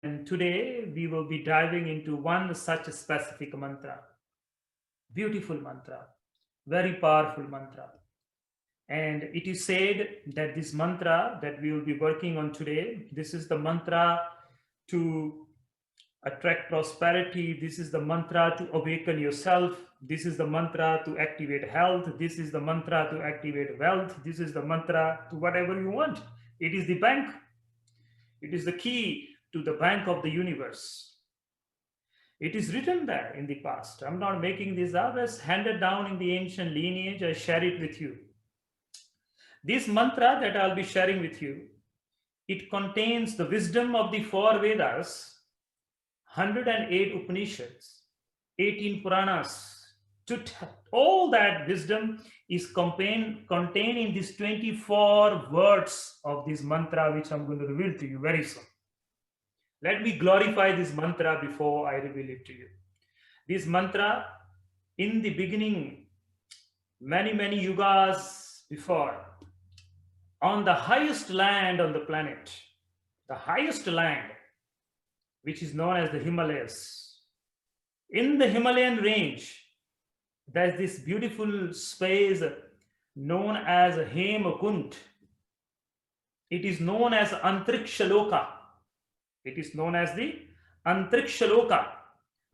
And today we will be diving into one such specific mantra, beautiful mantra, very powerful mantra. And it is said that this mantra that we will be working on today, this is the mantra to attract prosperity. This is the mantra to awaken yourself. This is the mantra to activate health. This is the mantra to activate wealth. This is the mantra to whatever you want. It is the bank. It is the key to the bank of the universe. It is written there in the past. I'm not making this up. It's handed down in the ancient lineage. I share it with you. This mantra that I'll be sharing with you, it contains the wisdom of the four Vedas, 108 Upanishads, 18 Puranas. All that wisdom is contained in these 24 words of this mantra, which I'm going to reveal to you very soon. Let me glorify this mantra before I reveal it to you. This mantra, in the beginning, many yugas before, on the highest land on the planet, the highest land, which is known as the Himalayas. In the Himalayan range, there's this beautiful space known as Hemakund. It is known as Antrikshaloka. It is known as the Antrikshaloka,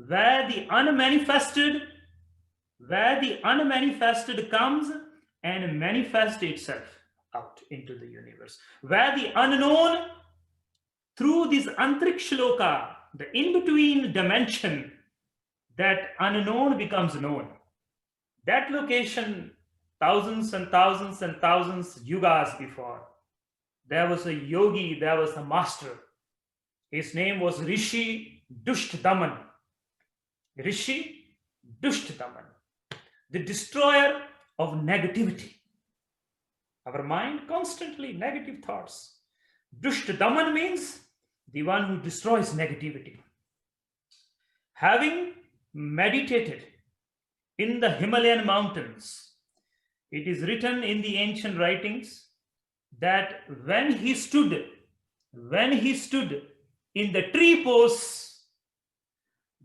where the unmanifested comes and manifests itself out into the universe. Where the unknown, through this Antrikshaloka, the in-between dimension, that unknown becomes known. That location, thousands and thousands and thousands yugas before, there was a yogi, there was a master. His name was Rishi Dushtdaman. Rishi Dushtdaman, the destroyer of negativity. Our mind constantly negative thoughts. Dushtdaman means the one who destroys negativity. Having meditated in the Himalayan mountains, it is written in the ancient writings that when he stood in the tree pose,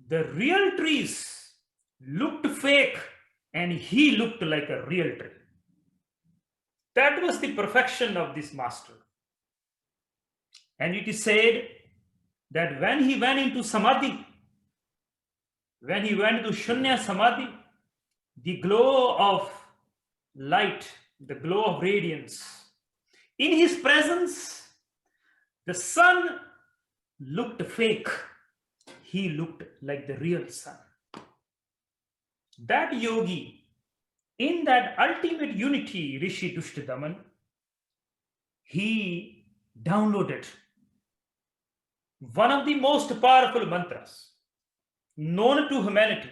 the real trees looked fake and he looked like a real tree. That was the perfection of this master. And it is said that when he went into Samadhi, when he went to Shunya Samadhi, the glow of light, the glow of radiance, in his presence, the sun looked fake. He looked like the real sun. That yogi, in that ultimate unity, Rishi Dushtdaman, he downloaded one of the most powerful mantras known to humanity.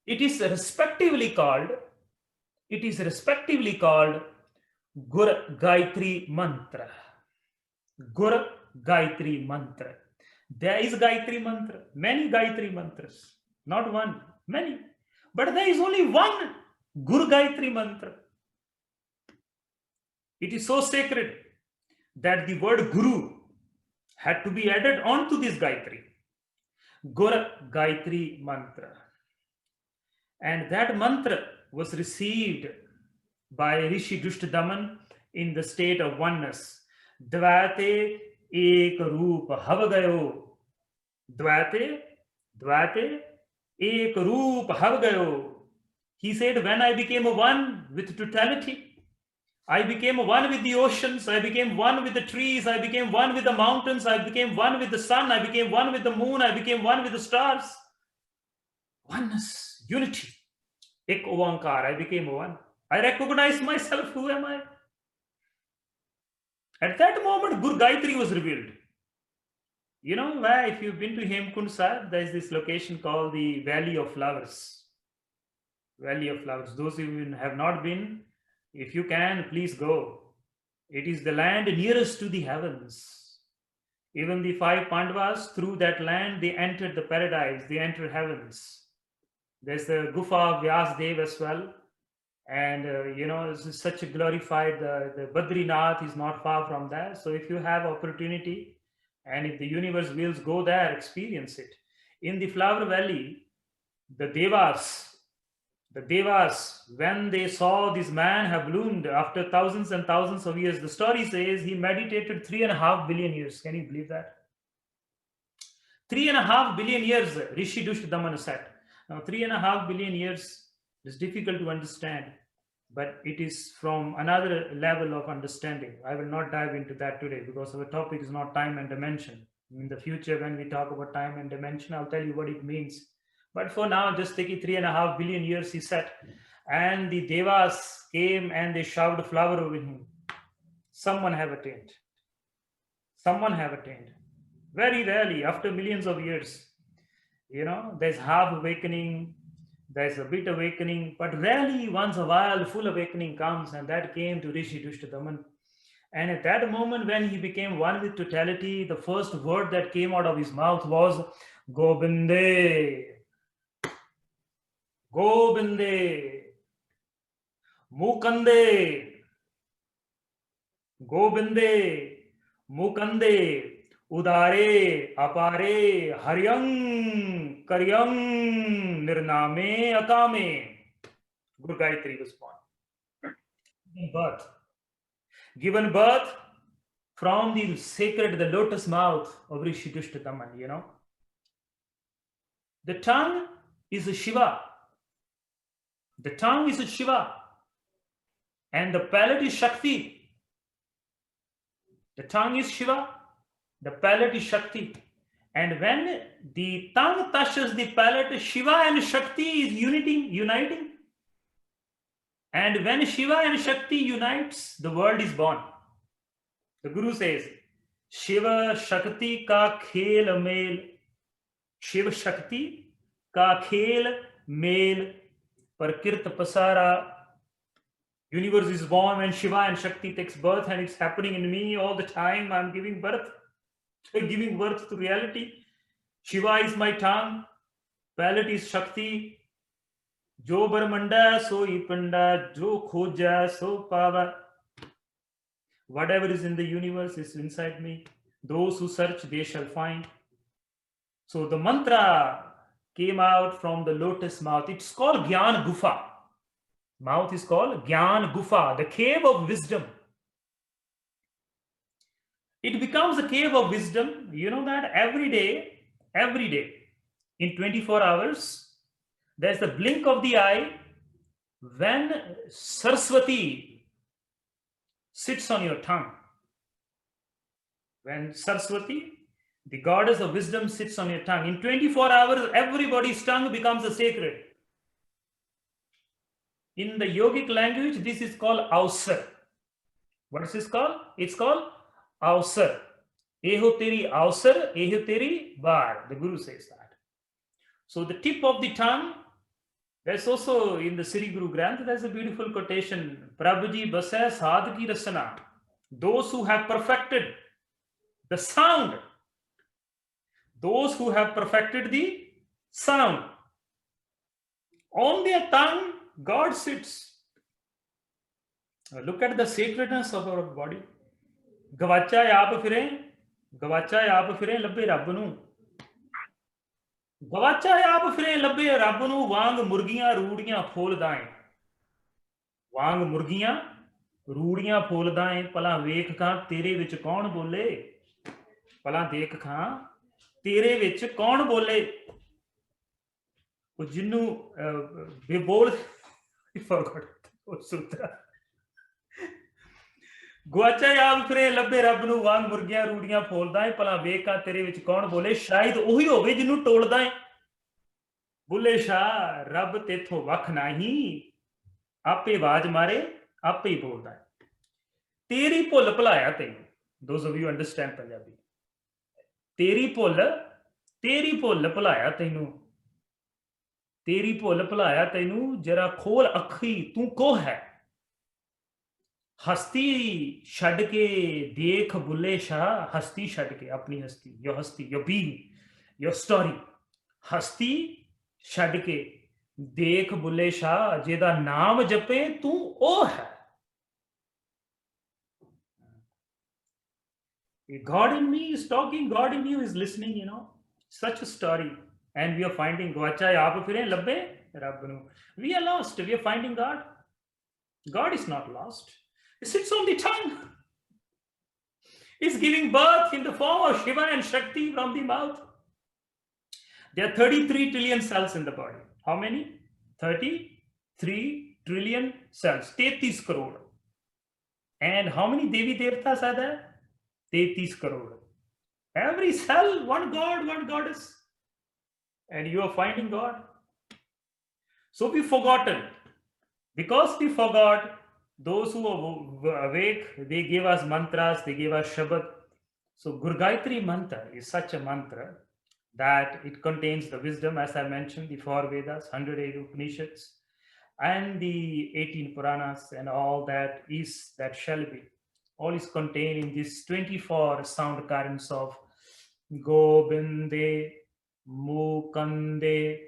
It is respectively called Gur Gayatri Mantra. Gur Gayatri Mantra. There is Gayatri Mantra, many Gayatri Mantras, not one, many. But there is only one Gur Gayatri Mantra. It is so sacred that the word Guru had to be added onto this Gayatri. Gur Gayatri Mantra. And that mantra was received by Rishi Dushtdaman in the state of oneness. Dvate ek roop havgayo. Dvate ek roop havgayo. He said, when I became one with totality, I became one with the oceans, I became one with the trees, I became one with the mountains, I became one with the sun, I became one with the moon, I became one with the stars. Oneness, unity. Ek Oankar, I became one. I recognized myself, who am I? At that moment, Gur Gayatri was revealed. You know where, if you've been to Hemkund Sahib, there's this location called the Valley of Flowers. Valley of Flowers. Those who have not been, if you can, please go. It is the land nearest to the heavens. Even the 5 Pandavas, through that land, they entered the paradise, they entered heavens. There's the Gufa of Vyasdev as well. And, it's such a glorified, the Badrinath is not far from there. So if you have opportunity, And if the universe wills, go there, experience it. In the Flower Valley, the Devas, when they saw this man have bloomed after thousands and thousands of years, the story says he meditated 3.5 billion years. Can you believe that? 3.5 billion years, Rishi Dushdaman said. Now, 3.5 billion years is difficult to understand, but it is from another level of understanding. I will not dive into that today because our topic is not time and dimension. In the future, when we talk about time and dimension, I'll tell you what it means. But for now, just take it 3.5 billion years, he said. And the Devas came and they showered flower over him. Someone have attained. Someone have attained. Very rarely, after millions of years, there's half awakening, there's a bit awakening, but rarely once a while full awakening comes, and that came to Rishi Dushdaman. And at that moment, when he became one with totality, the first word that came out of his mouth was Gobinde. Gobinde. Mukande. Gobinde. Mukande. Udare, apare, haryang, karyang, nirname, akame. Guru Gayatri was born. Given birth from the sacred, the lotus mouth of Rishi Dushdaman, The tongue is a Shiva. The tongue is a Shiva. And the palate is Shakti. The tongue is Shiva. The palate is Shakti. And when the tongue touches the palate, Shiva and Shakti is uniting. And when Shiva and Shakti unites, the world is born. The Guru says, Shiva Shakti ka khel mel. Shiva Shakti ka khel mel. Prakrit pasara. Universe is born when Shiva and Shakti takes birth, and it's happening in me all the time. I'm giving birth to reality. Shiva is my tongue, palate is Shakti. Jo barmanda so ipanda, jo khoja so pava. Whatever is in the universe is inside me. Those who search, they shall find. So the mantra came out from the lotus mouth. It's called Gyan Gufa. Mouth is called Gyan Gufa, the cave of wisdom. It becomes a cave of wisdom. You know that every day, in 24 hours, there's the blink of the eye when Saraswati sits on your tongue. When Saraswati, the goddess of wisdom, sits on your tongue. In 24 hours, everybody's tongue becomes a sacred. In the yogic language, this is called Avsar. What is this called? It's called Avsar. Eho teri Avsar, eho teri bar. The Guru says that. So the tip of the tongue, there's also in the Sri Guru Granth, there's a beautiful quotation. Prabhuji basai sadhaki rasana. Those who have perfected the sound. Those who have perfected the sound. On their tongue, God sits. Look at the sacredness of our body. Gavacha aap firen, labbe Rabb nu. Gavacha aap firen, labbe Rabb nu. Wang murgiyan roodiyan pholdaen. Wang murgiyan roodiyan pholdaen. Pala ਵੇਖ ਖਾਂ ਤੇਰੇ ਵਿੱਚ ਕੌਣ ਬੋਲੇ. ਪਲਾ ਦੇਖ ਖਾਂ ਤੇਰੇ ਵਿੱਚ ਕੌਣ ਬੋਲੇ. ਉਹ ਜਿਹਨੂੰ ਬੇਬੋਲ sutra. ਗੁਆਚਾ ਆਪ ਫਿਰੇ ਲੱਭੇ ਰੱਬ ਨੂੰ ਵਾਂਗ ਮੁਰਗੀਆਂ ਰੂੜੀਆਂ ਫੋਲਦਾ ਏ ਭਲਾ ਵੇਖਾਂ ਤੇਰੇ ਵਿੱਚ ਕੌਣ ਬੋਲੇ. ਸ਼ਾਇਦ ਉਹੀ ਹੋਵੇ ਜਿਹਨੂੰ ਟੋਲਦਾ ਏ. ਬੁੱਲੇ ਸ਼ਾਹ ਰੱਬ ਤੇਥੋਂ ਵੱਖ ਨਹੀਂ, ਆਪੇ ਆਵਾਜ਼ ਮਾਰੇ ਆਪੇ ਹੀ ਬੋਲਦਾ ਏ. ਤੇਰੀ ਭੁੱਲ ਭੁਲਾਇਆ ਤੈਨੂੰ. Those of you understand Punjabi. ਤੇਰੀ ਭੁੱਲ ਭੁਲਾਇਆ ਤੈਨੂੰ. ਤੇਰੀ ਭੁੱਲ ਭੁਲਾਇਆ ਤੈਨੂੰ. ਜਰਾ ਖੋਲ ਅੱਖੀ ਤੂੰ ਕੋ ਹੈ. ਹਸਤੀ ਛੱਡ ਕੇ ਦੇਖ ਬੁੱਲੇ ਸ਼ਾਹ. ਹਸਤੀ ਛੱਡ ਕੇ ਆਪਣੀ ਹਸਤੀ, your ਹਸਤੀ, your being, your story. ਹਸਤੀ ਛੱਡ ਕੇ ਦੇਖ ਬੁੱਲੇ ਸ਼ਾਹ. ਜਿਹਦਾ ਨਾਮ ਜਪੇ ਤੂੰ ਉਹ ਹੈ. God in me is talking, God in you is listening, you know. Such a story. And we are finding we are lost. We are finding God. God is not lost. He sits on the tongue. He's giving birth in the form of Shiva and Shakti from the mouth. There are 33 trillion cells in the body. How many? 33 trillion cells. 33 crore. And how many Devi Devtas are there? 33 crore. Every cell, one God, one goddess. And you are finding God. So we've forgotten. Because we forgot, those who are awake, they gave us mantras, they gave us Shabad. So Gurgayatri mantra is such a mantra that it contains the wisdom, as I mentioned, the 4 Vedas, 108 Upanishads, and the 18 Puranas, and all that is, that shall be. All is contained in these 24 sound currents of Gobinde, Mukande,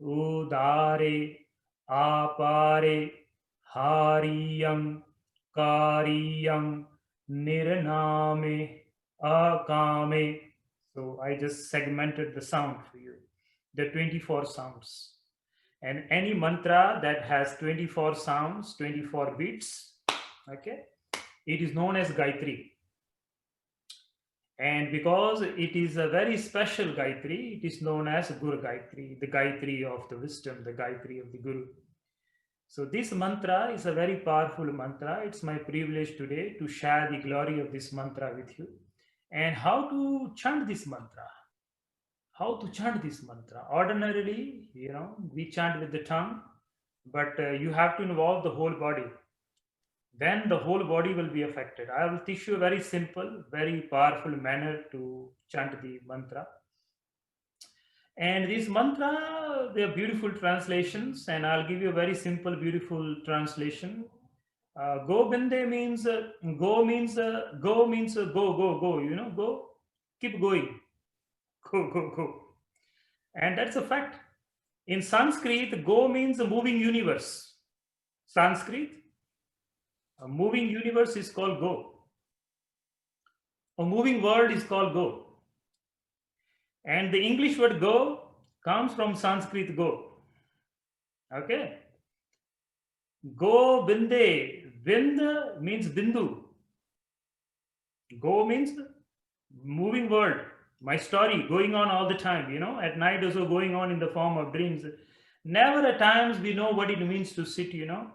Udare, Apare, Hariyam, Kariyam, Nirname, Akame. So I just segmented the sound for you. The 24 sounds. And any mantra that has 24 sounds, 24 beats, okay, it is known as Gayatri. And because it is a very special Gayatri, it is known as Guru Gayatri, the Gayatri of the wisdom, the Gayatri of the Guru. So this mantra is a very powerful mantra. It's my privilege today to share the glory of this mantra with you. And how to chant this mantra. How to chant this mantra. Ordinarily, you know, we chant with the tongue, but you have to involve the whole body. Then the whole body will be affected. I will teach you a very simple, very powerful manner to chant the mantra. And this mantra, they are beautiful translations, and I'll give you a very simple, beautiful translation. Gobinde means go means go means go. You know, go, keep going, go. And that's a fact. In Sanskrit, go means a moving universe. Sanskrit, a moving universe is called go. A moving world is called go. And the English word go comes from Sanskrit go. Okay. Go binde. Bind means bindu. Go means moving world. My story going on all the time, you know, at night also going on in the form of dreams. Never at times we know what it means to sit, you know.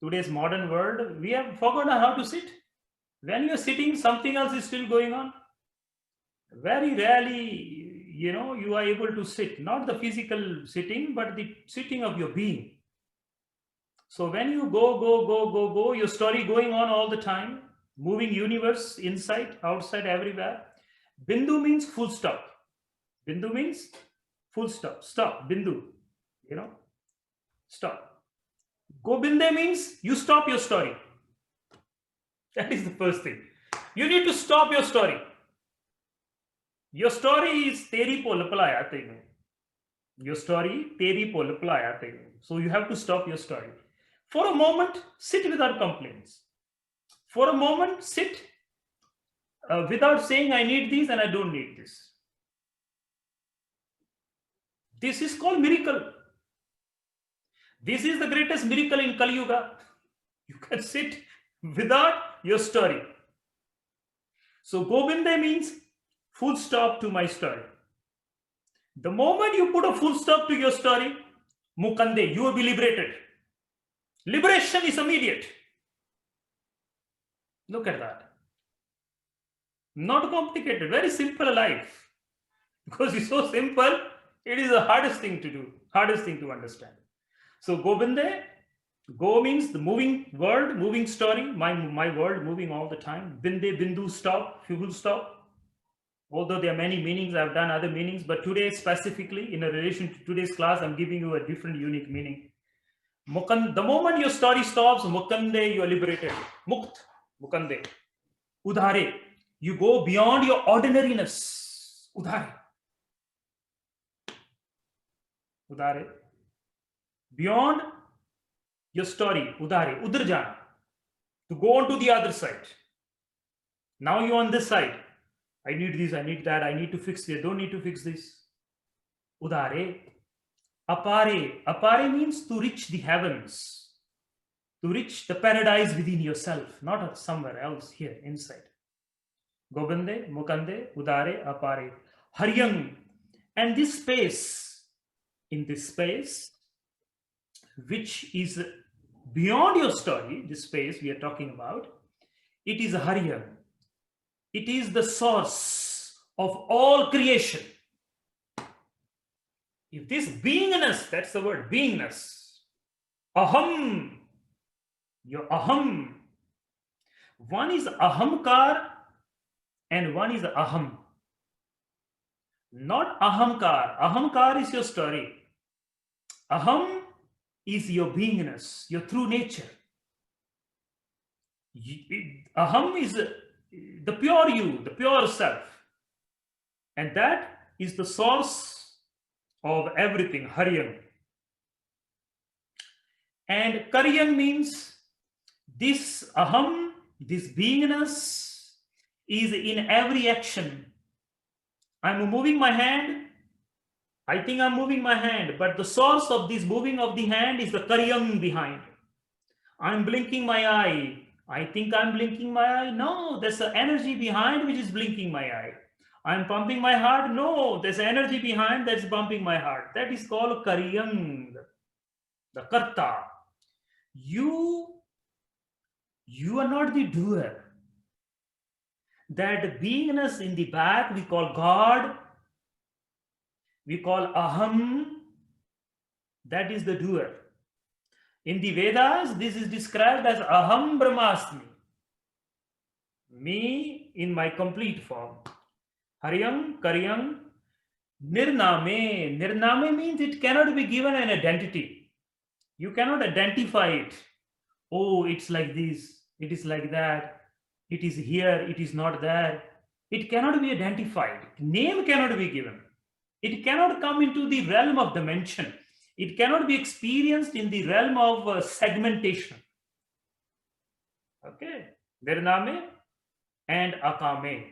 Today's modern world, we have forgotten how to sit. When you're sitting, something else is still going on. Very rarely, you know, you are able to sit, not the physical sitting, but the sitting of your being. So when you go, your story going on all the time, moving universe, inside, outside, everywhere. Bindu means full stop. Bindu means full stop. Stop. Bindu. You know, stop. Gobinde means you stop your story. That is the first thing. You need to stop your story. Your story is teri po lapalaya thing. Your story, teri po lapalaya thing. So you have to stop your story. For a moment, sit without complaints. For a moment, sit without saying, I need this and I don't need this. This is called miracle. This is the greatest miracle in Kali Yuga. You can sit without your story. So Gobinde means full stop to my story. The moment you put a full stop to your story, Mukande, you will be liberated. Liberation is immediate. Look at that. Not complicated, very simple life. Because it's so simple, it is the hardest thing to do, hardest thing to understand. So Gobinde, go means the moving world, moving story, my world moving all the time. Binde, bindu, stop, full stop. Although there are many meanings, I've done other meanings, but today specifically, in a relation to today's class, I'm giving you a different, unique meaning. The moment your story stops, Mukande, you are liberated. Mukt, Mukande. Udhare, you go beyond your ordinariness. Udhare. Udhare. Beyond your story, Udhare, Udarjana. To go on to the other side. Now you're on this side. I need this, I need that, I need to fix this, I don't need to fix this. Udare, apare. Apare means to reach the heavens, to reach the paradise within yourself, not somewhere else, here inside. Gobinde, Mukande, Udare, apare. Haryang. And this space, in this space, which is beyond your story, this space we are talking about, it is Haryang. It is the source of all creation. If this beingness, that's the word, beingness, aham, your aham, one is ahamkar and one is aham. Not ahamkar. Ahamkar is your story. Aham is your beingness, your true nature. Aham is the pure you, the pure self. And that is the source of everything, Haryang. And Karyang means this aham, this beingness is in every action. I'm moving my hand. I think I'm moving my hand, but the source of this moving of the hand is the Karyang behind. I'm blinking my eye. I think I'm blinking my eye. No, there's an energy behind which is blinking my eye. I'm pumping my heart. No, there's energy behind that's pumping my heart. That is called Karyang, the Karta. You are not the doer. That beingness in the back we call God, we call Aham, that is the doer. In the Vedas, this is described as Aham Brahmasmi, me in my complete form. Haryang, Karyang, Nirname. Nirname means it cannot be given an identity. You cannot identify it. Oh, it's like this, it is like that, it is here, it is not there. It cannot be identified. Name cannot be given. It cannot come into the realm of dimension. It cannot be experienced in the realm of segmentation. Okay. Nirname and Akame.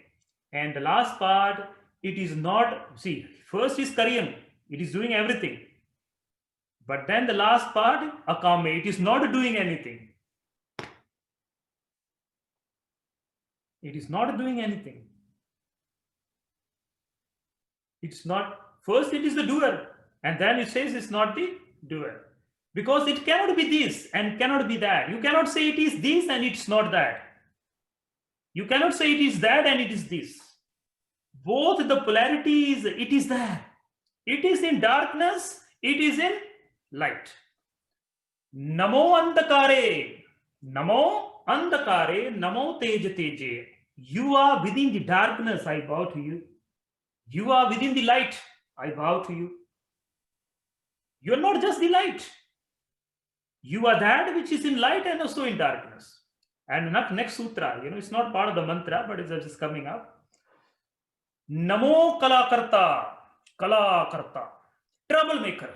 And the last part, it is not, see, first is Karyang. It is doing everything. But then the last part, Akame, it is not doing anything. It is not doing anything. It's not, first it is the doer, and then it says it's not the doer. Because it cannot be this and cannot be that. You cannot say it is this and it's not that. You cannot say it is that and it is this. Both the polarities, it is there. It is in darkness, it is in light. Namo andakare, namo andakare, namo teja teje. You are within the darkness, I bow to you. You are within the light, I bow to you. You are not just the light. You are that which is in light and also in darkness. And next sutra, it's not part of the mantra, but it's just coming up. Namo Kalakarta, Kalakarta, troublemaker.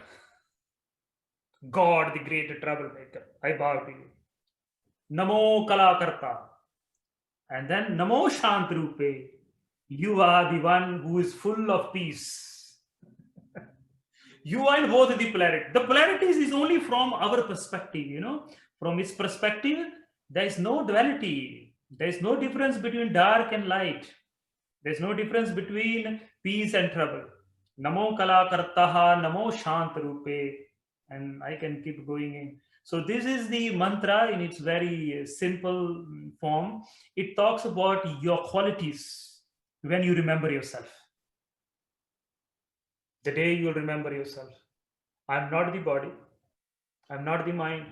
God, the great troublemaker, I bow to you. Namo Kalakarta. And then Namo Shantrupe, you are the one who is full of peace. You are in both the polarity. The polarities is only from our perspective, From its perspective, there is no duality. There is no difference between dark and light. There is no difference between peace and trouble. Namo Kalakartaha, Namo Shantrupe. And I can keep going in. So this is the mantra in its very simple form. It talks about your qualities when you remember yourself. The day you will remember yourself. I am not the body. I am not the mind.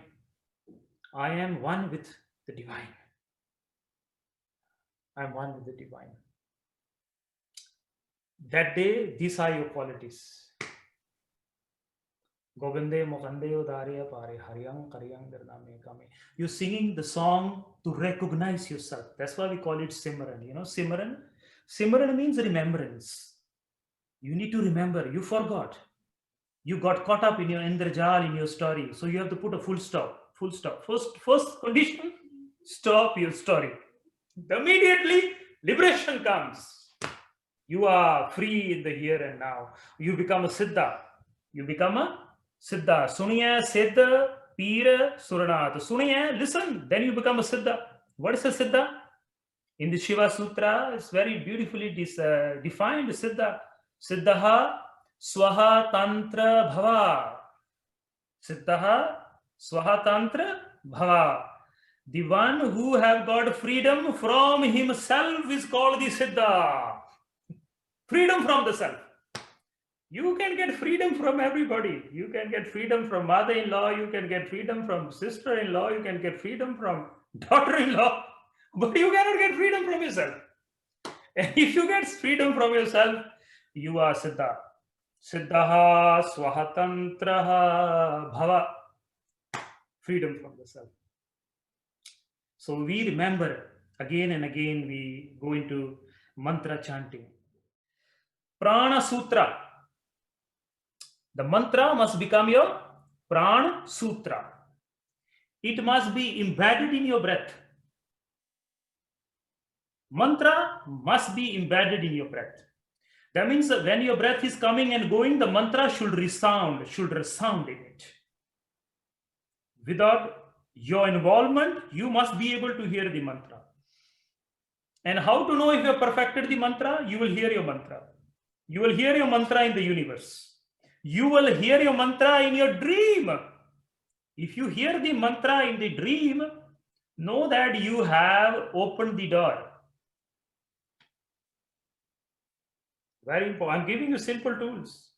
I am one with the divine. I am one with the divine. That day, these are your qualities. Govinde Mukande Udare Apare Haryang Karyang Nirname Kame. You're singing the song to recognize yourself. That's why we call it Simran. Simran. Simran means remembrance. You need to remember. You forgot. You got caught up in your Indrajal, in your story. So you have to put a full stop. Full stop. First condition, stop your story. Immediately, liberation comes. You are free in the here and now. You become a Siddha. You become a Siddha. Suniya, Siddha, Pira, Suranath. Suniya, listen, then you become a Siddha. What is a Siddha? In the Shiva Sutra, it's very beautifully defined. Siddha. Siddhaha Swaha Tantra Bhava. Siddhaha Swaha Tantra Bhava. The one who have got freedom from himself is called the Siddha. Freedom from the self. You can get freedom from everybody. You can get freedom from mother-in-law. You can get freedom from sister-in-law. You can get freedom from daughter-in-law. But you cannot get freedom from yourself. And if you get freedom from yourself, you are Siddha. Siddhaha Swahatantraha Bhava. Freedom from the self. So we remember again and again, we go into mantra chanting. Prana Sutra. The mantra must become your Prana Sutra. It must be embedded in your breath. Mantra must be embedded in your breath. That means that when your breath is coming and going, the mantra should resound in it. Without your involvement, you must be able to hear the mantra. And how to know if you have perfected the mantra? You will hear your mantra. You will hear your mantra in the universe. You will hear your mantra in your dream. If you hear the mantra in the dream, know that you have opened the door. Very important. I'm giving you simple tools.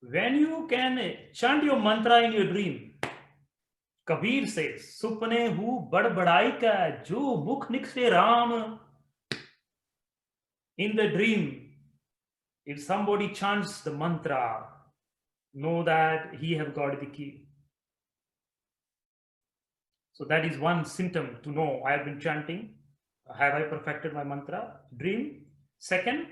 When you can chant your mantra in your dream, Kabir says, Supne hu bad badai ka jo mukh nikse Ram. In the dream, if somebody chants the mantra, know that he have got the key. So that is one symptom to know I have been chanting. Have I perfected my mantra? Dream. Second,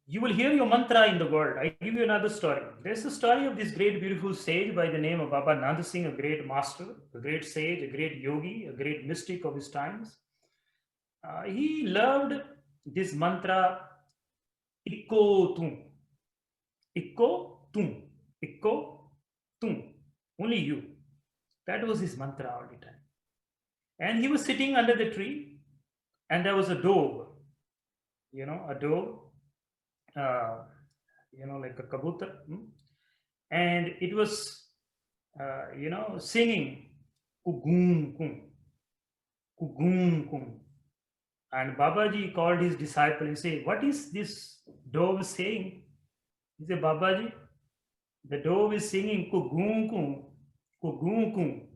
you will hear your mantra in the world. I give you another story. There's a story of this great, beautiful sage by the name of Baba Nand Singh, a great master, a great sage, a great yogi, a great mystic of his times. He loved this mantra, Ikko Tum. Ikko Tum. Ikko Tum. Only you. That was his mantra all the time. And he was sitting under the tree, and there was a dove, a dove, like a kabutar. And it was, singing, Kugun Kum, Kugun Kum. And Babaji called his disciple and said, what is this dove saying? He said, Babaji, the dove is singing Kugun Kum, Kugun Kum.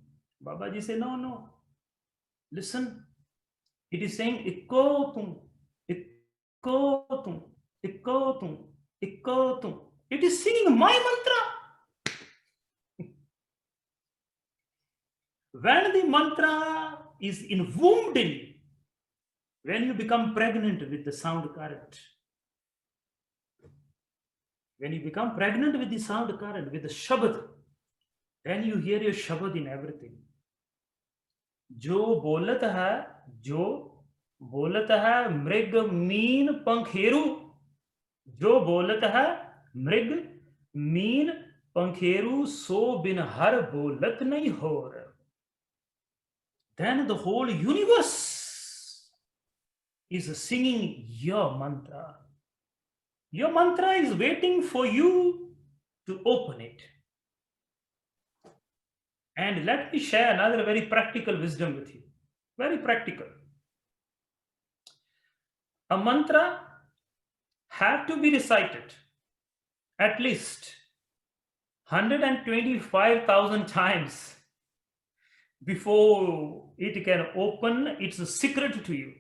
Babaji said, no. Listen, it is saying Ikko Tum, Ikko Tum, Ikko Tum, Ikko Tum. It is singing my mantra. When the mantra is involved in you, when you become pregnant with the sound current, when you become pregnant with the sound current, with the Shabad, then you hear your Shabad in everything. जो बोलत है मृग mean पंखेरु, जो बोलत है मृग mean पंखेरु, सो बिन हर बोलत नहीं होर. Then the whole universe is singing your mantra. Your mantra is waiting for you to open it. And let me share another very practical wisdom with you. Very practical. A mantra had to be recited at least 125,000 times before it can open its secret to you.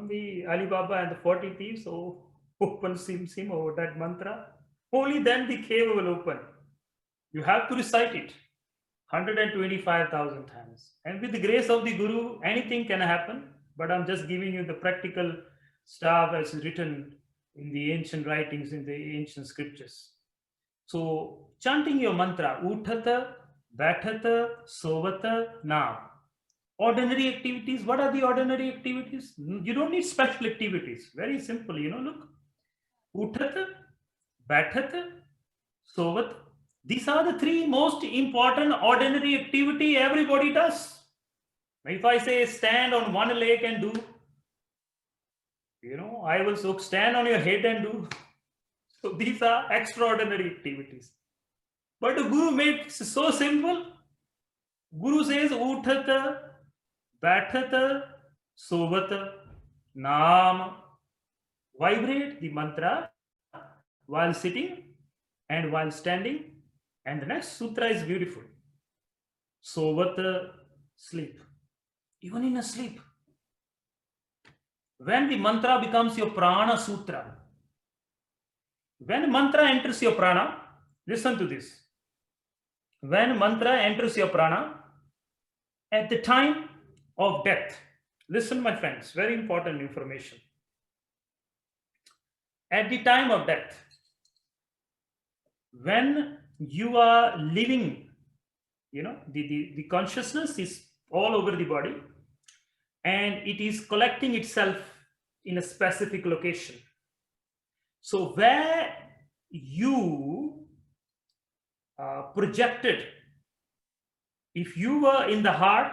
The Alibaba and the 40 thieves, open sim over that mantra. Only then the cave will open. You have to recite it 125,000 times. And with the grace of the Guru, anything can happen. But I'm just giving you the practical stuff as written in the ancient writings, in the ancient scriptures. So chanting your mantra, Uthata, Baithata, Sovata, Nam. Ordinary activities. What are the ordinary activities? You don't need special activities. Very simple, look. Uthat, Baithat, Sovat. These are the three most important ordinary activity everybody does. If I say stand on one leg and do, I will so stand on your head and do. So these are extraordinary activities. But the Guru made it so simple. Guru says, Uthat, Baithat, Sovat, Naam. Vibrate the mantra while sitting and while standing. And the next sutra is beautiful. Sovat, sleep. Even in a sleep. When the mantra becomes your prana sutra, when mantra enters your prana, listen to this. When mantra enters your prana, at the time of death, listen, my friends, very important information. At the time of death, when you are living, the consciousness is all over the body and it is collecting itself in a specific location. So where you projected, if you were in the heart,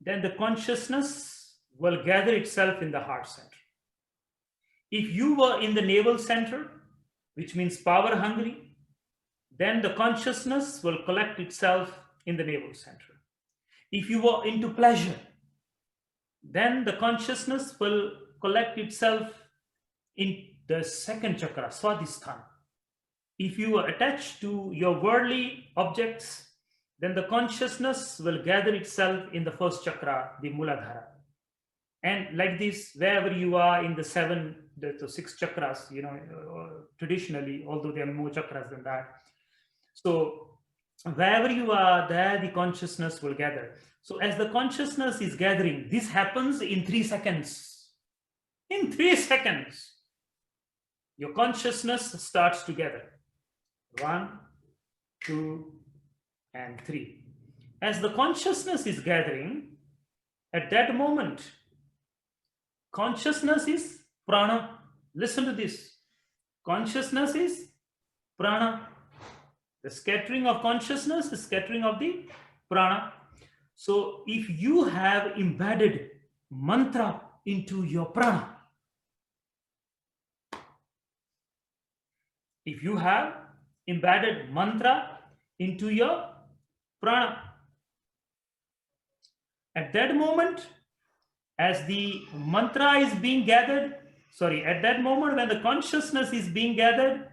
then the consciousness will gather itself in the heart center. If you were in the navel center, which means power hungry, then the consciousness will collect itself in the navel center. If you were into pleasure, then the consciousness will collect itself in the second chakra, Swadhisthana. If you are attached to your worldly objects, then the consciousness will gather itself in the first chakra, the Muladhara. And like this, wherever you are in the six chakras, traditionally, although there are more chakras than that. So wherever you are, there the consciousness will gather. So as the consciousness is gathering, this happens in 3 seconds. In 3 seconds, your consciousness starts to gather. 1, 2, and 3. As the consciousness is gathering, at that moment, consciousness is prana. Listen to this. Consciousness is prana. The scattering of consciousness is scattering of the prana. So if you have embedded mantra into your prana, if you have embedded mantra into your prana, at that moment, as the mantra is being gathered, at that moment when the consciousness is being gathered,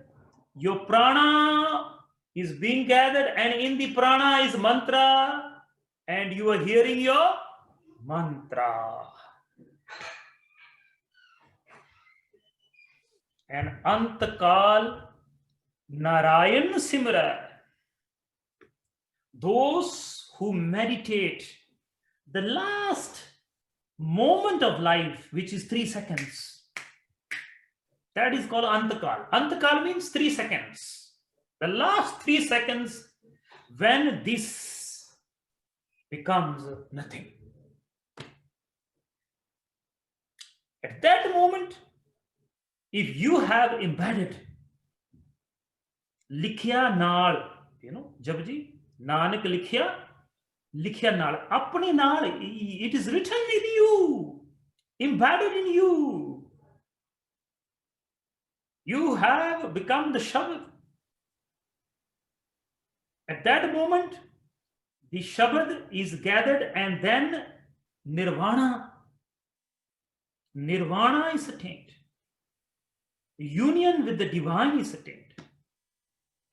your prana is being gathered, and in the prana is mantra, and you are hearing your mantra. And Antakal Narayan Simra. Those who meditate the last moment of life, which is 3 seconds, that is called Antakal. Antakal means 3 seconds. The last 3 seconds when this becomes nothing. At that moment, if you have embedded likhya naal, Japji, Nanak likhya naal, apne naal, it is written in you, embedded in you. You have become the Shabad. At that moment, the Shabad is gathered, and then Nirvana is attained. Union with the divine is attained.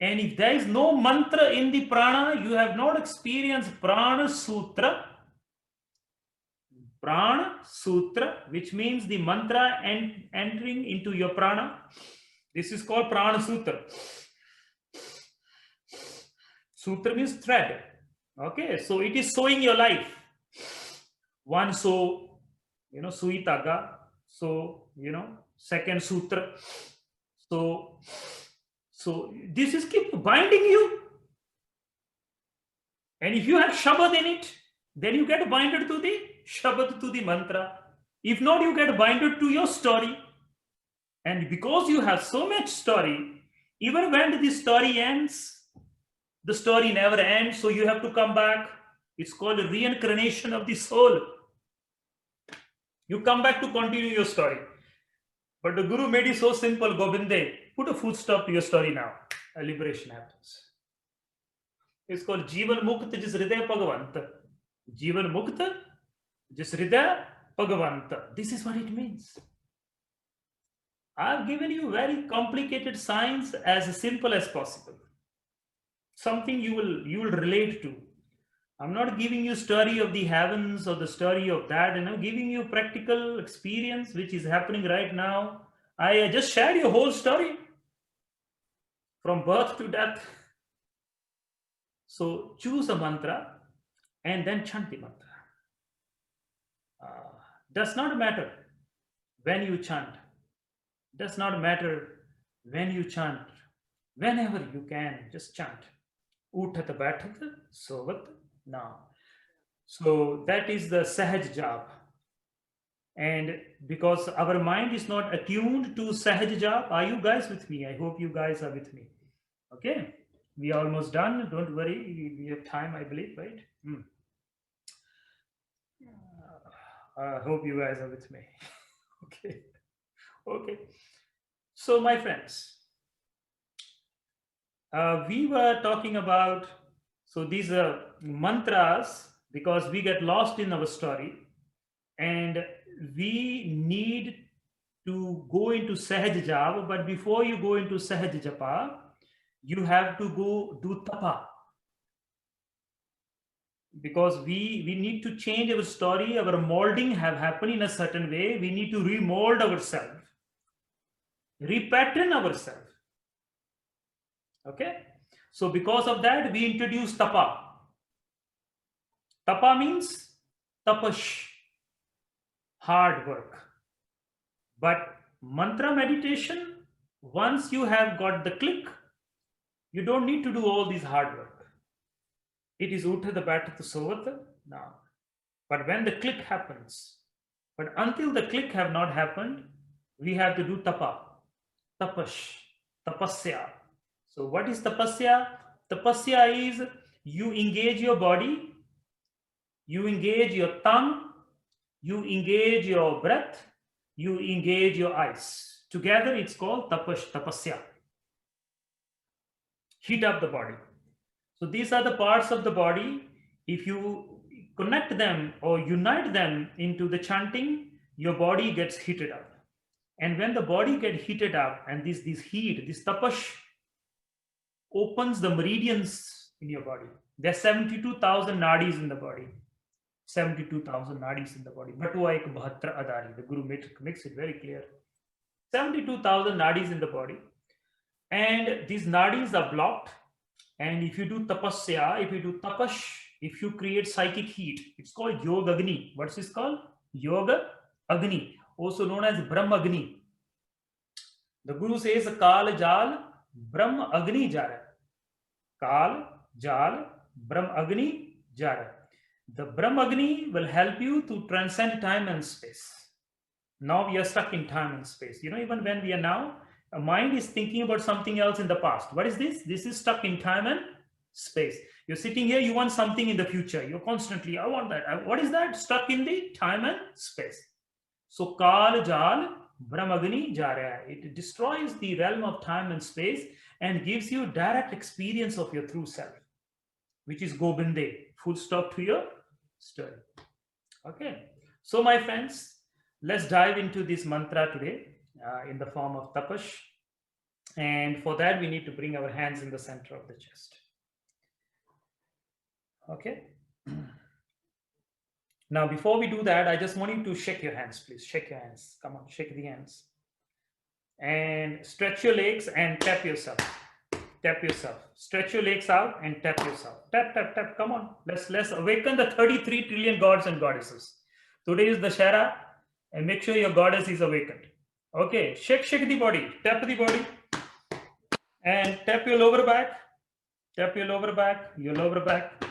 And if there is no mantra in the prana, you have not experienced Prana Sutra. Prana Sutra, which means the mantra entering into your prana. This is called Prana Sutra. Sutra means thread. Okay, so it is sewing your life. One sew, sui taga. So, second sutra. So this is keep binding you. And if you have Shabad in it, then you get binded to the Shabad, to the mantra. If not, you get binded to your story. And because you have so much story, even when the story ends, the story never ends, so you have to come back. It's called a reincarnation of the soul. You come back to continue your story. But the Guru made it so simple, Govinde, put a full stop to your story now. A liberation happens. It's called Jivan Mukta Jis Hriday Bhagavant. Jivan Mukta Jis Hriday Bhagavant. This is what it means. I've given you very complicated science as simple as possible. Something you will relate to. I'm not giving you story of the heavens or the story of that, and I'm giving you practical experience which is happening right now. I just shared your whole story from birth to death. So choose a mantra and then chant the mantra. Does not matter when you chant. Does not matter when you chant. Whenever you can, just chant. Uthat Baitat Sovat Naam. So that is the Sahaj Jap. And because our mind is not attuned to Sahaj Jap, are you guys with me? I hope you guys are with me. Okay, we are almost done. Don't worry, we have time, I believe, right? I hope you guys are with me. Okay. Okay. So, my friends, we were talking about, so these are mantras, because we get lost in our story and we need to go into Sahaj Japa. But before you go into Sahaj Japa, you have to go do tapa. Because we need to change our story. Our molding have happened in a certain way. We need to remold ourselves, repattern ourselves. Okay, so because of that we introduce tapa. Tapa means tapash, hard work. But mantra meditation, once you have got the click, you don't need to do all this hard work. It is Utthata Baitat Sovat now. But when the click happens, but until the click have not happened, we have to do tapa, tapash, tapasya. So what is tapasya? Tapasya is you engage your body, you engage your tongue, you engage your breath, you engage your eyes. Together it's called tapasya. Heat up the body. So these are the parts of the body. If you connect them or unite them into the chanting, your body gets heated up. And when the body gets heated up and this heat, this tapash opens the meridians in your body. There are 72,000 nadis in the body. 72,000 nadis in the body. Batwa ek bahattar adari. The Guru makes it very clear. 72,000 nadis in the body. And these nadis are blocked. And if you do tapasya, if you do tapash, if you create psychic heat, it's called Yoga Agni. What's this called? Yoga Agni, also known as Brahma Agni. The Guru says, Kal Jal Brahma Agni Jara. Kal Jal Brahma Agni Jara. The Brahma Agni will help you to transcend time and space. Now we are stuck in time and space. You know, even when we are now, a mind is thinking about something else in the past. What is this? This is stuck in time and space. You're sitting here, you want something in the future. You're constantly, I want that. What is that? Stuck in the time and space. So, Kal Jal Brahmagni Jara. It destroys the realm of time and space and gives you direct experience of your true self, which is Govinde. Full stop to your story. Okay. So, my friends, let's dive into this mantra today. In the form of tapash, and for that we need to bring our hands in the center of the chest. Okay. Now before we do that, I just want you to shake your hands, please. Shake your hands. Come on, shake the hands and stretch your legs and tap yourself. Tap yourself. Stretch your legs out and tap yourself. Tap, tap, tap. Come on, let's awaken the 33 trillion gods and goddesses. Today is the Shara, and make sure your goddess is awakened. Okay, shake the body, tap the body, and tap your lower back, your lower back,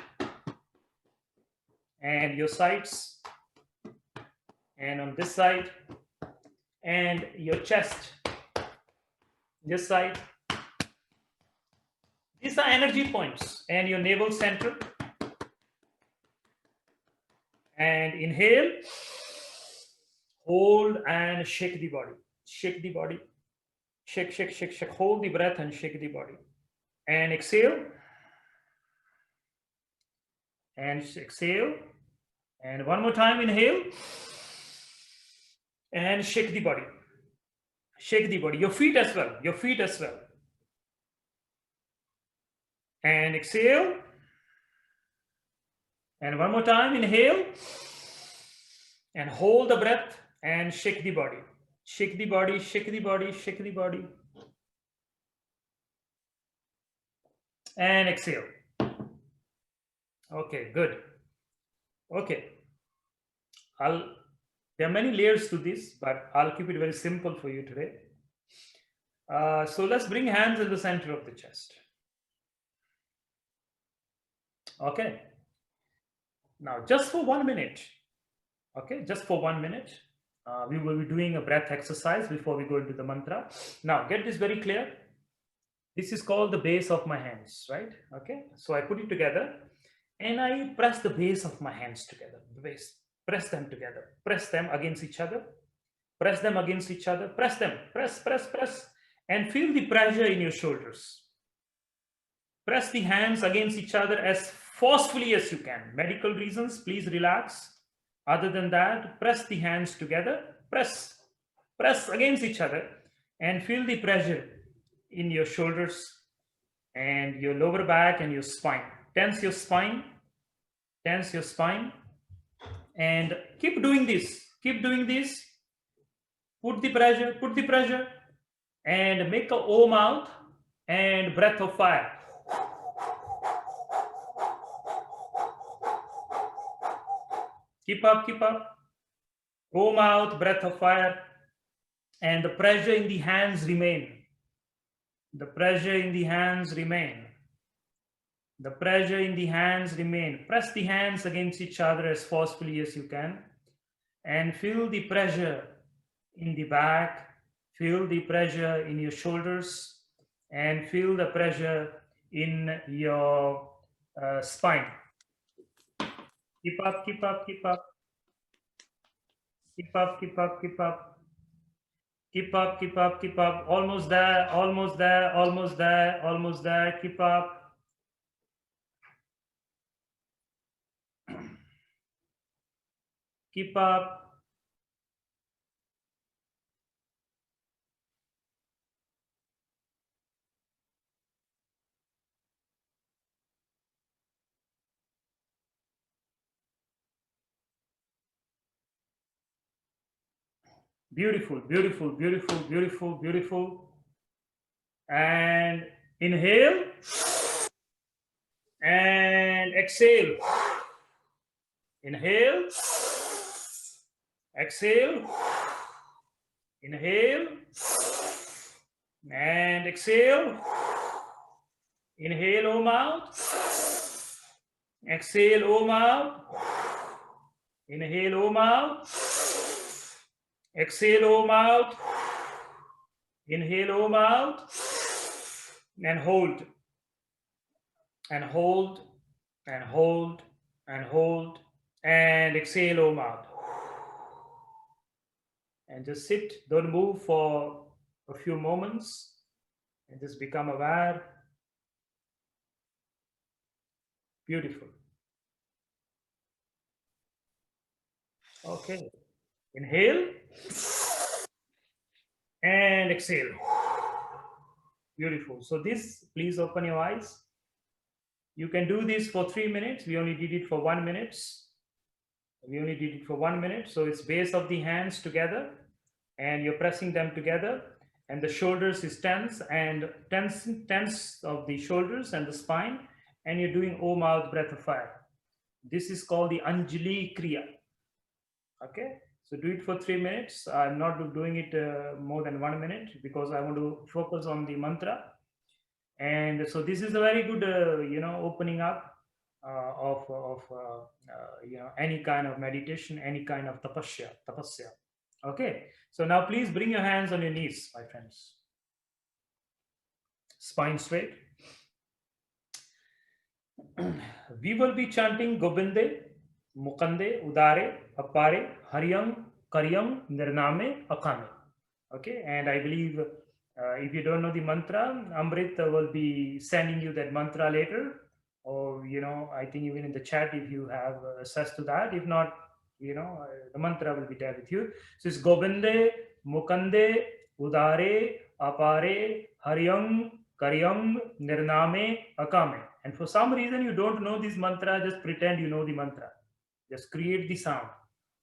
and your sides, and on this side, and your chest, this side. These are energy points, and your navel center. And inhale, hold, and shake the body. Shake the body. Shake, shake, shake, shake. Hold the breath and shake the body. And exhale. And exhale. And one more time, inhale. And shake the body. Shake the body. Your feet as well. Your feet as well. And exhale. And one more time, inhale. And hold the breath and shake the body. Shake the body, shake the body, shake the body. And exhale. Okay, good. Okay. There are many layers to this, but I'll keep it very simple for you today. So let's bring hands in the center of the chest. Okay. Now, just for 1 minute, okay, just for 1 minute, we will be doing a breath exercise before we go into the mantra. Now, get this very clear. This is called the base of my hands, right? Okay, so I put it together and I press the base of my hands together. The base, press them together, press them against each other, press them against each other, press them, press, press, press, and feel the pressure in your shoulders. Press the hands against each other as forcefully as you can. Medical reasons, please relax. Other than that, press the hands together, press against each other, and feel the pressure in your shoulders and your lower back and your spine. Tense your spine, tense your spine, and keep doing this. Keep doing this. Put the pressure, and make a O mouth and breath of fire. Keep up, keep up. O mouth, breath of fire, and the pressure in the hands remain. The pressure in the hands remain. The pressure in the hands remain. Press the hands against each other as forcefully as you can, and feel the pressure in the back. Feel the pressure in your shoulders, and feel the pressure in your spine. Keep up, keep up, keep up. Keep up, keep up, keep up. Keep up, keep up, keep up. Almost there, almost there, almost there, almost there. Keep up. Keep up. Beautiful, beautiful, beautiful, beautiful, beautiful. And inhale and exhale. Inhale, exhale, inhale and exhale. Inhale, O mouth. Exhale, O mouth. Inhale, O mouth. Exhale, O mouth. Inhale, O mouth. And hold. And hold. And hold. And hold. And exhale, O mouth. And just sit. Don't move for a few moments. And just become aware. Beautiful. Okay. Inhale and exhale. Beautiful. So this, please open your eyes. You can do this for 3 minutes. We only did it for 1 minute. We only did it for 1 minute. So it's base of the hands together and you're pressing them together and the shoulders is tense and tense of the shoulders and the spine, and you're doing O mouth breath of fire. This is called the Anjali Kriya. Okay, so do it for 3 minutes. I'm not doing it more than 1 minute because I want to focus on the mantra. And so this is a very good, opening up. any kind of meditation, any kind of tapasya. Okay, so now please bring your hands on your knees, my friends. Spine straight. We will be chanting Gobinde, Mukande, Udare, Appare, Haryam, Karyam, Nirname, Akame. Okay, and I believe if you don't know the mantra, Amrit will be sending you that mantra later, or I think even in the chat if you have access to that. If not, the mantra will be there with you. So it's Gobinde, Mukande, Udare, Apare, Haryam, Karyam, Nirname, Akame. And for some reason you don't know this mantra, just pretend you know the mantra. Just create the sound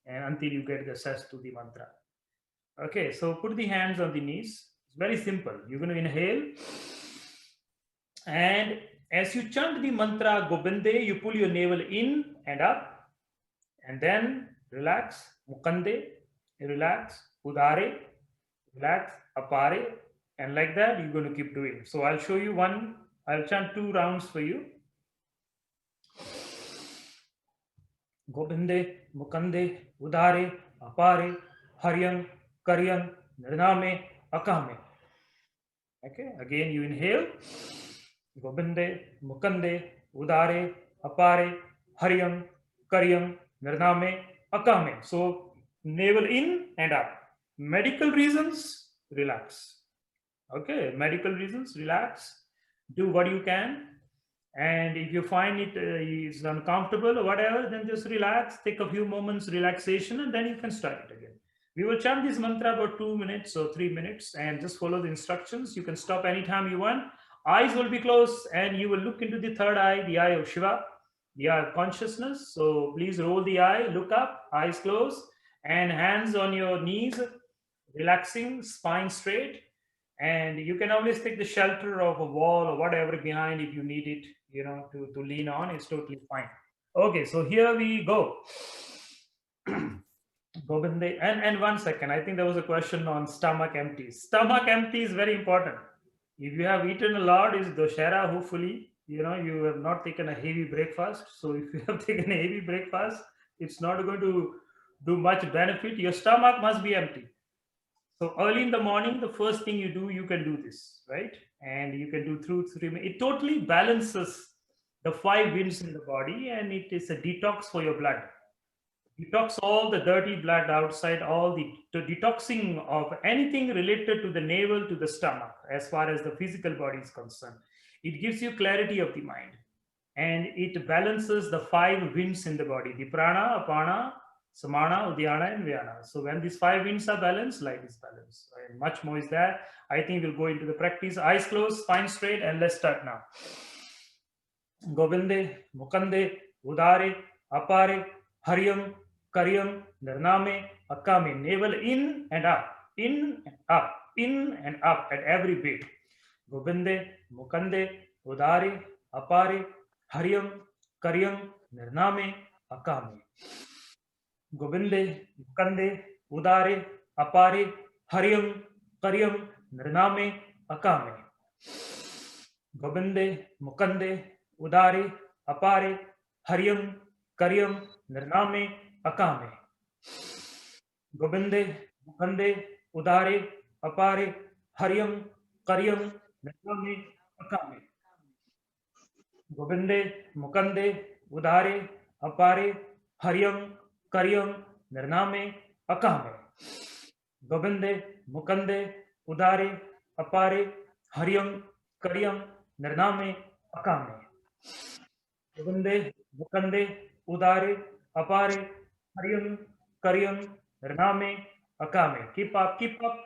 and until you get access to the mantra. Okay, so put the hands on the knees. It's very simple. You're going to inhale. And as you chant the mantra Gobinde, you pull your navel in and up. And then relax. Mukande, relax. Udare, relax. Apare. And like that, you're going to keep doing. So I'll show you one. I'll chant 2 rounds for you. Gobinde, Mukande, Udare, Apare, Haryam, Karyam, Nirname, Akame. Okay, again you inhale. Gobinde, Mukande, Udare, Apare, Haryam, Karyam, Nirname, Akame. So navel in and up. Medical reasons, relax. Okay, medical reasons, relax. Do what you can. And if you find it is uncomfortable or whatever, then just relax, take a few moments relaxation, and then you can start it again. We will chant this mantra about 2 minutes or 3 minutes and just follow the instructions. You can stop anytime you want. Eyes will be closed and you will look into the third eye, the eye of Shiva, the eye of consciousness. So please roll the eye, look up, eyes closed, and hands on your knees, relaxing, spine straight. And you can always take the shelter of a wall or whatever behind if you need it, to lean on. It's totally fine. Okay, so here we go. Gobinde, and 1 second, I think there was a question on stomach empty. Stomach empty is very important. If you have eaten a lot, is Doshera, hopefully, you have not taken a heavy breakfast. So if you have taken a heavy breakfast, it's not going to do much benefit. Your stomach must be empty. So early in the morning, the first thing you do, you can do this, right? And you can do through 3 minutes. It totally balances the 5 winds in the body, and it is a detox for your blood. Detox all the dirty blood outside, all the detoxing of anything related to the navel to the stomach, as far as the physical body is concerned. It gives you clarity of the mind, and it balances the 5 winds in the body: the prana, apana, samana, udyana, and vyana. So when these 5 winds are balanced, life is balanced. And much more is there. I think we'll go into the practice. Eyes closed, spine straight, and let's start now. Gobinde, Mukande, Udare, Apare, Haryam, Karyam, Nirname, Akame. Navel in and up, in and up, in and up at every beat. Gobinde, Mukande, Udare, Apare, Haryam, Karyam, Nirname, Akame. Gobinde, Mukande, Udare, Apare, Haryam, Karyam, Nirname, Akame. Gobinde, Mukande, Udare, Apare, Haryam, Karyam, Nirname, Akame. Gobinde, Mukande, Udare, Apare, Haryam, Karyam, Nirname, Akame. Gobinde, Mukande, Udare, Apare, Haryam, Karyam, Nirname, Akame. Gobinde, Mukande, Udare, Apare, Haryam, Karyam, Nirname, Akame. Gobinde, Mukande, Udare, Apare, Haryam, Karyam, Nirname, Akame. Keep up, keep up.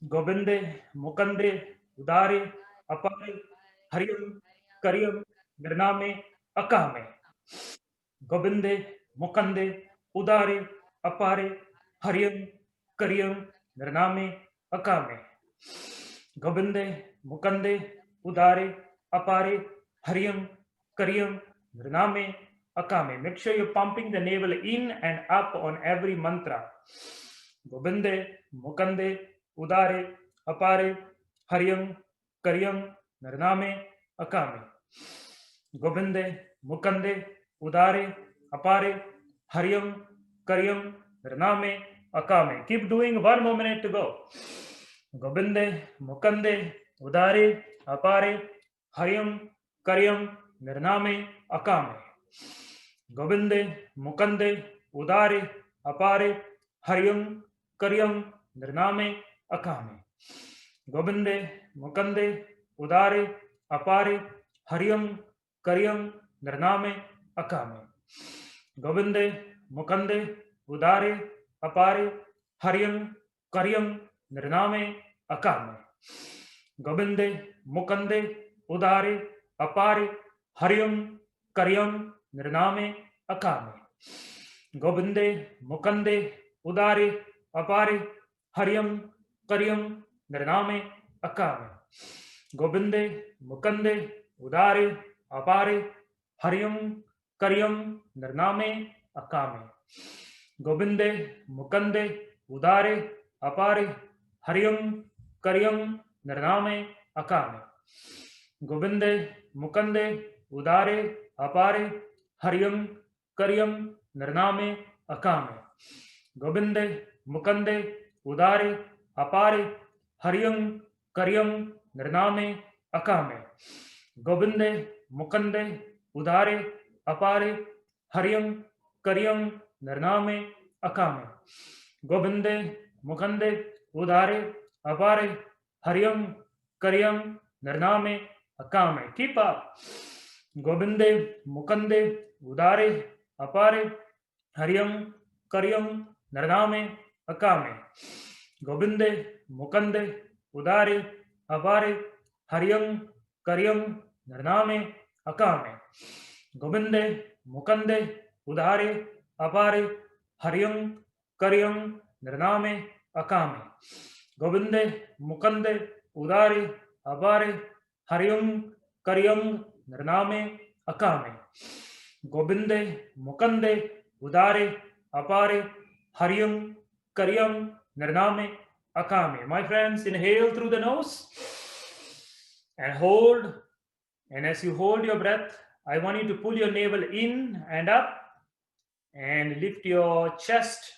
Gobinde, Mukande, Udare, Apare, Haryam, Karyam, Nirname, Akame. Gobinde, Mukande, Udare, Apare, Haryam, Karyam, Nirname, Akame. Gobinde, Mukande, Udare, Apare, Haryam, Karyam, Nirname, Akame. Make sure you're pumping the navel in and up on every mantra. Gobinde, Mukande, Udare, Apare, Haryam, Karyam, Nirname, Akame. Gobinde, Mukande, Udare, Apare, Haryam, Karyam, Nirname, Akame. Keep doing, 1 more minute to go. Gobinde, Mukande, Udare, Apare, Haryam, Karyam, Nirname, Akame. Gobinde, Mukande, Udare, Apare, Haryam, Karyam, Nirname, Akame. Gobinde, Mukande, Udare, Apare, Haryam, Karyam, Nirname, Akame. Gobinde, Mukande, Udare, Apare, Haryam, Karyam, Nirname, Akame. Gobinde, Mukande, Udare, Apare, Haryam, Karyam, Nirname, Akame. Gobinde, Mukande, Udare, Apare, Haryam, Karyam, Nirname, Akame. Gobinde, Mukande, Udare, Apare, Haryam, Karyam, Nirname, Akame. Gobinde, Mukande, Udare, Apare, Haryam, Karyam, Nirname, Akame. Gobinde, Mukande, Udare, Apare, Haryam, Karyam, Nirname, Akame. Gobinde, Mukande, Udare, Apare, Haryam, Karyam, Nirname, Akame. Gobinde, Mukande, Udare, Apare, Haryam, Karyam, Nirname, Akame. Gobinde, Mukande, Udare, Apare, Haryam, Karyam, Nirname, Akame. Keep up. Gobinde, Mukande, Udare, Apare, Haryam, Karyam, Nirname, Akame. Gobinde, Mukande, Udare, Apare, Haryam, Karyam, Nirname, Akame. Gobinde, Mukande, Udare, Apare, Haryam, Karyam, Nirname, Akame. Gobinde, Mukande, Udare, Apare, Haryam, Karyam, Nirname, Akame. Gobinde, Mukande, Udare, Apare, Haryam, Karyam, Nirname, Akame. My friends, inhale through the nose and hold. And as you hold your breath, I want you to pull your navel in and up and lift your chest.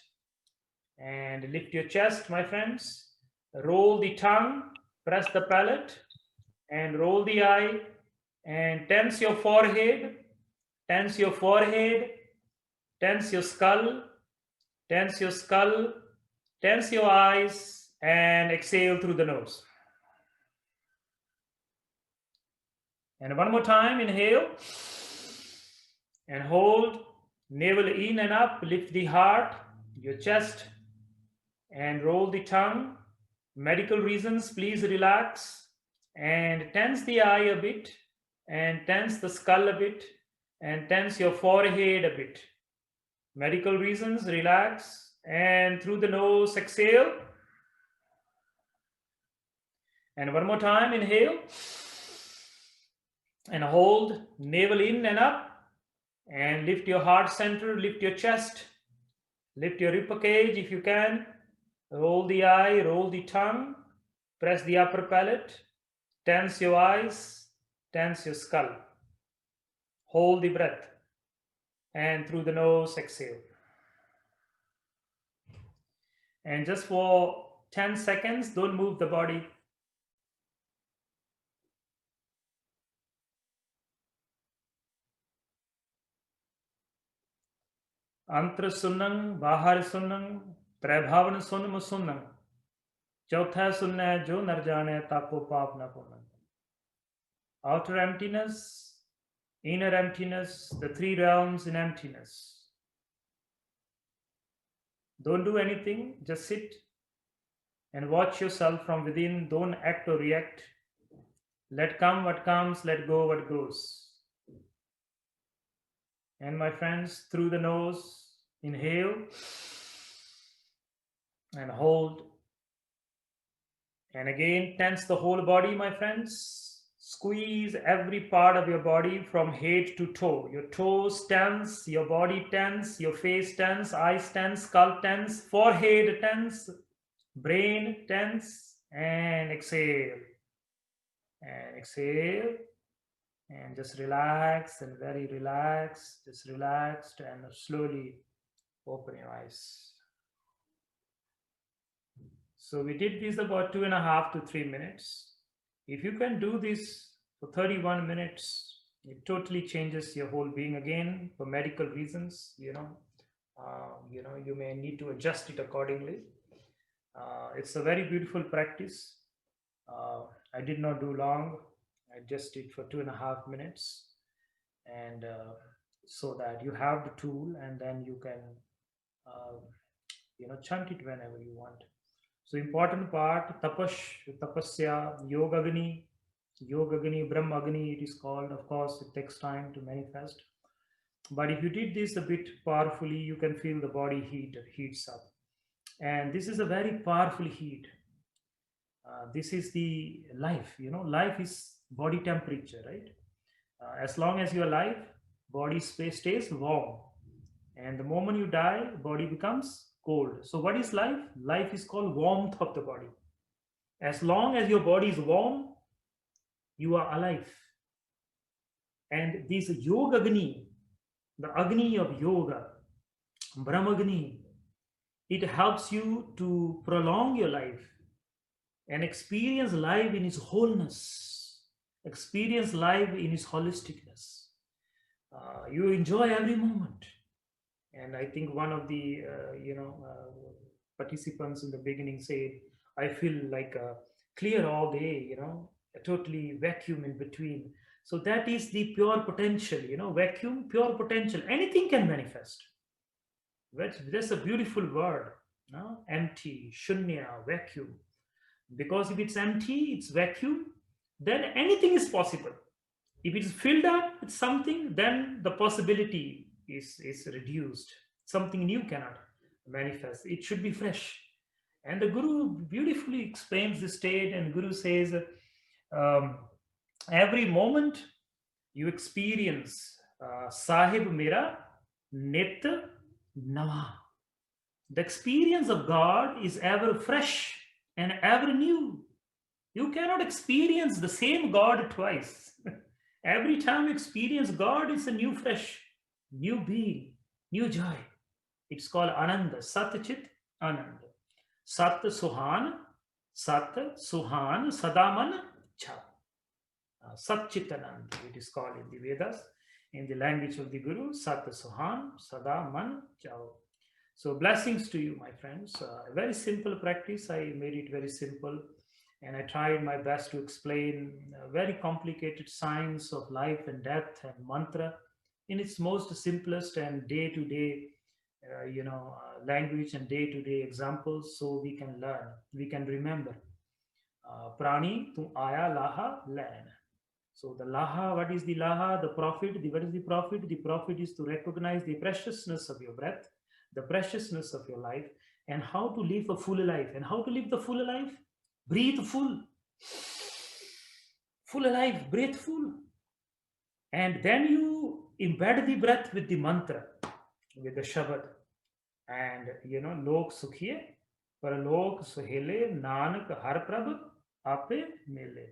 And lift your chest, my friends. Roll the tongue, press the palate, and roll the eye, and tense your forehead, tense your forehead, tense your skull, tense your skull, tense your eyes, and exhale through the nose. And one more time, inhale and hold, navel in and up, lift the heart, your chest, and roll the tongue. Medical reasons, please relax and tense the eye a bit, and tense the skull a bit, and tense your forehead a bit. Medical reasons, relax, and through the nose, exhale. And one more time, inhale and hold, navel in and up, and lift your heart center, lift your chest, lift your ribcage if you can. Roll the eye, roll the tongue, press the upper palate, tense your eyes, tense your skull. Hold the breath, and through the nose, exhale. And just for 10 seconds, don't move the body. अंतर सुन्नंग, बाहर सुन्नंग, त्रैभावन सुन्न सुन्नंग. चौथा सुन्न है जो नर जाने ताको पाप न पुण्य. Outer emptiness, inner emptiness, the 3 realms in emptiness. Don't do anything, just sit and watch yourself from within. Don't act or react. Let come what comes, let go what goes. And my friends, through the nose, inhale and hold. And again, tense the whole body, my friends. Squeeze every part of your body from head to toe. Your toes tense, your body tense, your face tense, eyes tense, skull tense, forehead tense, brain tense, and exhale. And exhale. And just relax and very relaxed, just relaxed, and slowly open your eyes. So we did this about 2.5 to 3 minutes. If you can do this for 31 minutes, it totally changes your whole being again for medical reasons. You may need to adjust it accordingly. It's a very beautiful practice. I did not do long. I just did for 2.5 minutes, and so that you have the tool, and then you can, uh, chant it whenever you want. So important part, tapasya, yogagni, brahmagni, it is called. Of course, it takes time to manifest. But if you did this a bit powerfully, you can feel the body heats up. And this is a very powerful heat. This is the life, life is body temperature, right? As long as you're alive, body space stays warm. And the moment you die, body becomes cold. So what is life? Life is called warmth of the body. As long as your body is warm, you are alive. And this yogagni, the agni of yoga, brahmagni, it helps you to prolong your life and experience life in its wholeness, experience life in its holisticness. You enjoy every moment. And I think one of the participants in the beginning said, I feel like clear all day, a totally vacuum in between. So that is the pure potential, vacuum, pure potential. Anything can manifest. That's a beautiful word, empty, shunya, vacuum. Because if it's empty, it's vacuum, then anything is possible. If it's filled up with something, then the possibility is reduced. Something new cannot manifest. It should be fresh. And the Guru beautifully explains the state, and Guru says, every moment you experience Sahib Mera Nit Nawa. The experience of God is ever fresh and ever new. You cannot experience the same God twice. Every time you experience God, it's a new fresh, new being, new joy. It's called Ananda, Sat Chit Ananda. Sat Suhan, Sadaman Cha. Sat Chit Ananda, it is called in the Vedas. In the language of the Guru, Sat Suhan, Sadaman Chao. So blessings to you, my friends. A very simple practice. I made it very simple. And I tried my best to explain very complicated science of life and death and mantra in its most simplest and day-to-day, language and day-to-day examples, so we can learn, we can remember. Prani tu aya laha lan. So the laha, what is the laha? The profit. What is the profit? The profit is to recognize the preciousness of your breath, the preciousness of your life, and how to live a full life. And how to live the full life? Breathe full. Full alive, breathe full. And then you embed the breath with the mantra, with the Shabad. And lok sukhiye, paralok suhele, nanak har prabh ape mele.